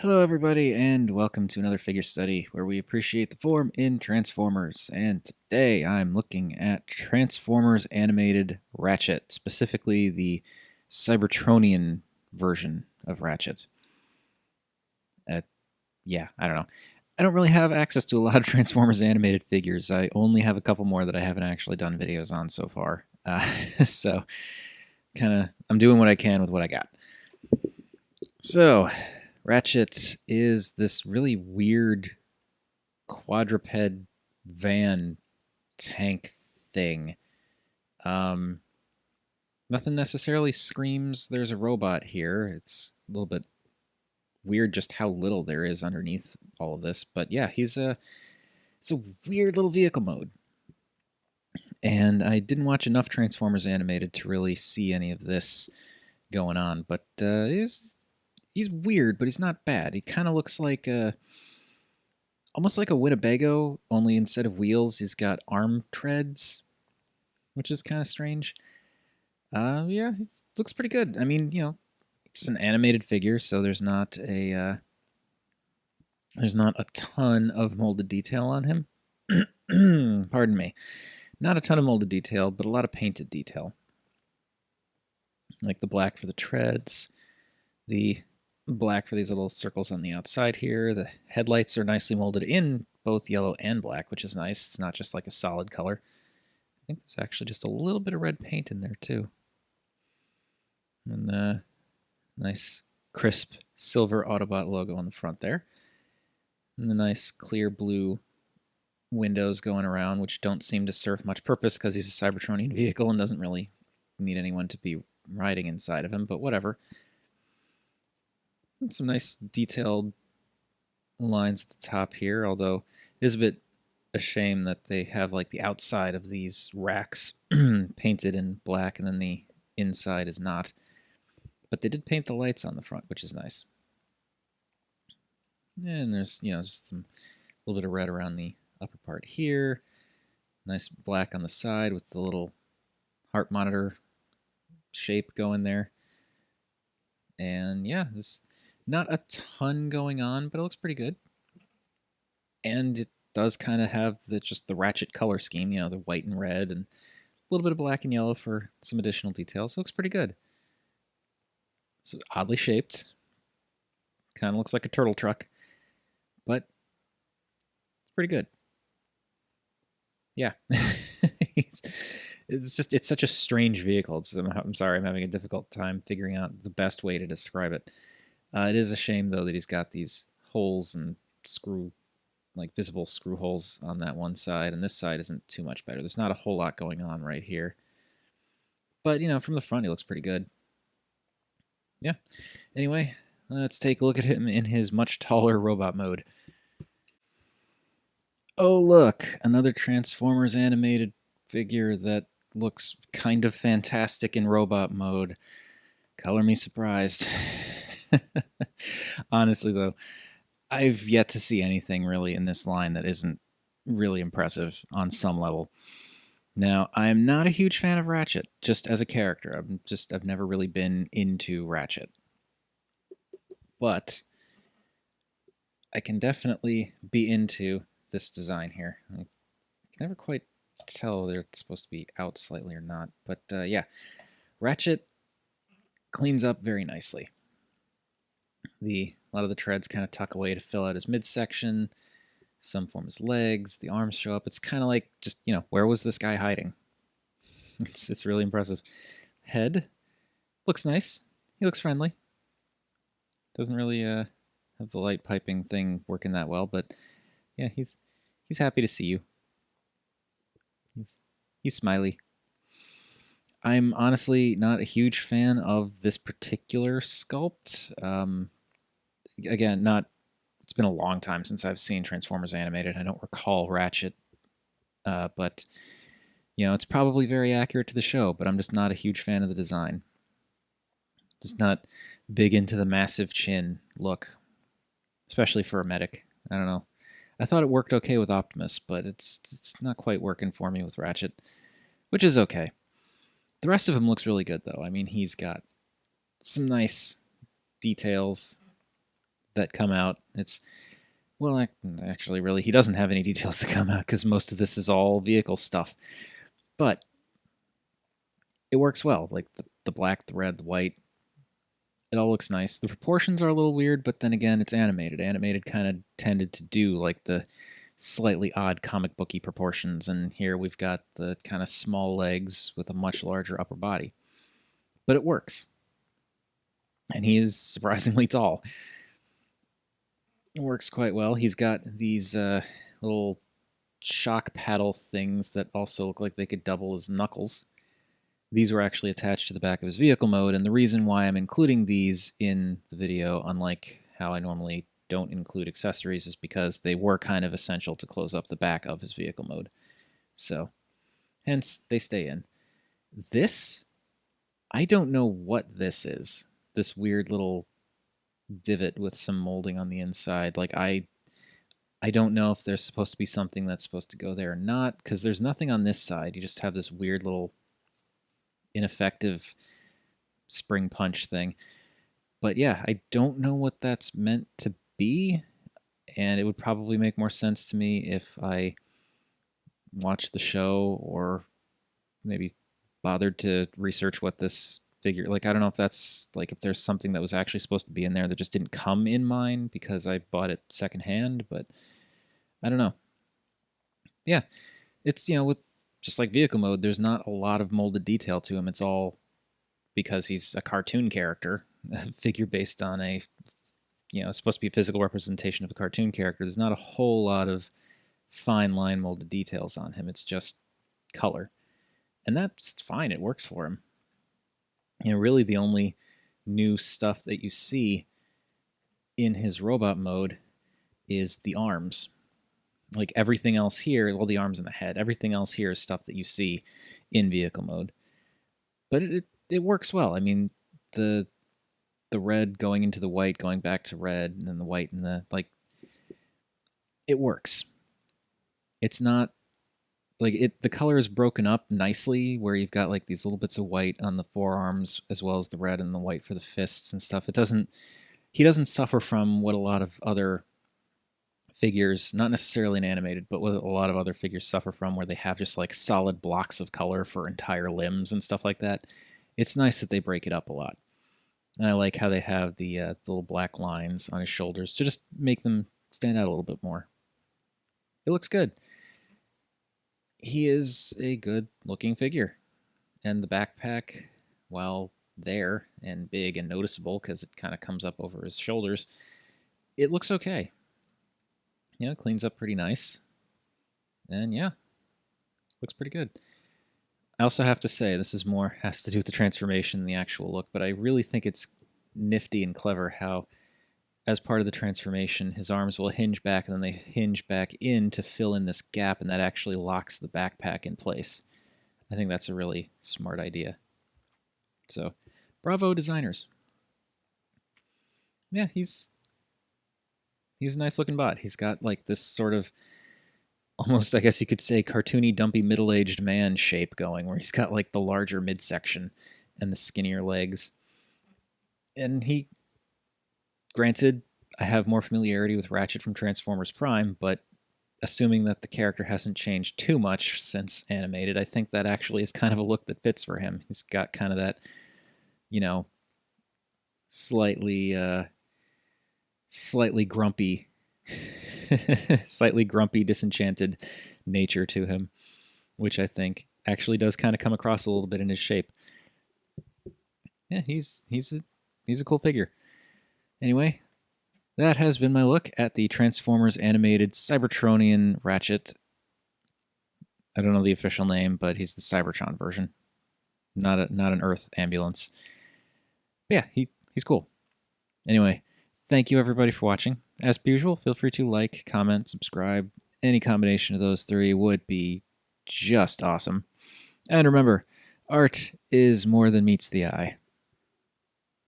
Hello everybody and welcome to another figure study where we appreciate the form in Transformers, and today I'm looking at Transformers animated Ratchet, specifically the Cybertronian version of Ratchet. Yeah, I don't know. I don't really have access to a lot of Transformers animated figures. I only have a couple more that I haven't actually done videos on so far. So I'm doing what I can with what I got. So, Ratchet is this really weird quadruped van tank thing. Um, Nothing necessarily screams there's a robot here. It's a little bit weird just how little there is underneath all of this. But yeah, it's a weird little vehicle mode. And I didn't watch enough Transformers animated to really see any of this going on. But he's weird, but he's not bad. He kind of looks like almost like a Winnebago, only instead of wheels, he's got arm treads, which is kind of strange. Yeah, it looks pretty good. I mean, it's an animated figure, so there's not a ton of molded detail on him. Pardon me. Not a ton of molded detail, but a lot of painted detail. Like the black for the treads, the black for these little circles on the outside here. The headlights are nicely molded in both yellow and black, which is nice. It's not just like a solid color. I think there's actually just a little bit of red paint in there too. And nice crisp silver Autobot logo on the front there. And the nice clear blue windows going around, which don't seem to serve much purpose because he's a Cybertronian vehicle and doesn't really need anyone to be riding inside of him, but whatever. And some nice detailed lines at the top here, although it is a bit a shame that they have like the outside of these racks painted in black and then the inside is not. But they did paint the lights on the front, which is nice. And there's, just a little bit of red around the upper part here. Nice black on the side with the little heart monitor shape going there. And yeah, there's not a ton going on, but it looks pretty good. And it does kind of have just the Ratchet color scheme, the white and red and a little bit of black and yellow for some additional details. So it looks pretty good. It's oddly shaped. Kind of looks like a turtle truck, but it's pretty good. Yeah. It's such a strange vehicle. I'm sorry, I'm having a difficult time figuring out the best way to describe it. It is a shame, though, that he's got these holes and visible screw holes on that one side, and this side isn't too much better. There's not a whole lot going on right here. But, from the front, he looks pretty good. Yeah. Anyway, let's take a look at him in his much taller robot mode. Oh, look, another Transformers animated figure that looks kind of fantastic in robot mode. Color me surprised. Honestly, though, I've yet to see anything really in this line that isn't really impressive on some level. Now, I'm not a huge fan of Ratchet, just as a character. I've never really been into Ratchet. But I can definitely be into this design here. I can never quite tell whether it's supposed to be out slightly or not. But yeah, Ratchet cleans up very nicely. A lot of the treads kind of tuck away to fill out his midsection. Some form his legs. The arms show up. It's kind of like just, where was this guy hiding? It's really impressive. Head looks nice. He looks friendly. Doesn't really have the light piping thing working that well, but yeah, he's happy to see you. He's smiley. I'm honestly not a huge fan of this particular sculpt. Again, it's been a long time since I've seen Transformers animated. I don't recall Ratchet, but it's probably very accurate to the show, but I'm just not a huge fan of the design. Just not big into the massive chin look, especially for a medic. I don't know. I thought it worked okay with Optimus, but it's not quite working for me with Ratchet, which is okay. The rest of him looks really good, though. I mean, he's got some nice details. that come out. It's well, actually, really, he doesn't have any details that come out because most of this is all vehicle stuff. But it works well. Like the black, the red, the white. It all looks nice. The proportions are a little weird, but then again, it's animated. Animated kind of tended to do like the slightly odd comic booky proportions, and here we've got the kind of small legs with a much larger upper body. But it works. And he is surprisingly tall. It works quite well. He's got these little shock paddle things that also look like they could double as knuckles. These were actually attached to the back of his vehicle mode, and the reason why I'm including these in the video, unlike how I normally don't include accessories, is because they were kind of essential to close up the back of his vehicle mode. So, hence, they stay in. This, I don't know what this is. This weird little divot with some molding on the inside. Like, I don't know if there's supposed to be something that's supposed to go there or not, because there's nothing on this side. You just have this weird little ineffective spring punch thing. But yeah, I don't know what that's meant to be, and it would probably make more sense to me if I watched the show or maybe bothered to research what this figure, like, I don't know if that's like if there's something that was actually supposed to be in there that just didn't come in mine because I bought it secondhand, but I don't know. Yeah, it's, with just like vehicle mode, there's not a lot of molded detail to him. It's all because he's a cartoon character, a figure based on a, it's supposed to be a physical representation of a cartoon character. There's not a whole lot of fine line molded details on him. It's just color. And that's fine. It works for him. Really the only new stuff that you see in his robot mode is the arms. Like everything else here, well, the arms and the head, everything else here is stuff that you see in vehicle mode. But it works well. I mean, the red going into the white, going back to red, and then the white and the, like, it works. It's not like the color is broken up nicely where you've got like these little bits of white on the forearms as well as the red and the white for the fists and stuff. He doesn't suffer from what a lot of other figures, not necessarily in animated, but what a lot of other figures suffer from, where they have just like solid blocks of color for entire limbs and stuff like that. It's nice that they break it up a lot. And I like how they have the little black lines on his shoulders to just make them stand out a little bit more. It looks good. He is a good looking figure. And the backpack, while there and big and noticeable because it kind of comes up over his shoulders, it looks okay. It cleans up pretty nice. And yeah, looks pretty good. I also have to say, this is more has to do with the transformation than the actual look, but I really think it's nifty and clever how, as part of the transformation, his arms will hinge back and then they hinge back in to fill in this gap, and that actually locks the backpack in place. I think that's a really smart idea. So, bravo designers. Yeah, he's a nice looking bot. He's got like this sort of almost, I guess you could say, cartoony, dumpy, middle-aged man shape going, where he's got like the larger midsection and the skinnier legs. And granted, I have more familiarity with Ratchet from Transformers Prime, but assuming that the character hasn't changed too much since animated, I think that actually is kind of a look that fits for him. He's got kind of that, slightly grumpy, slightly grumpy, disenchanted nature to him, which I think actually does kind of come across a little bit in his shape. Yeah, he's a cool figure. Anyway, that has been my look at the Transformers animated Cybertronian Ratchet. I don't know the official name, but he's the Cybertron version, not an Earth ambulance. But yeah, he's cool. Anyway, thank you everybody for watching. As per usual, feel free to like, comment, subscribe. Any combination of those three would be just awesome. And remember, art is more than meets the eye.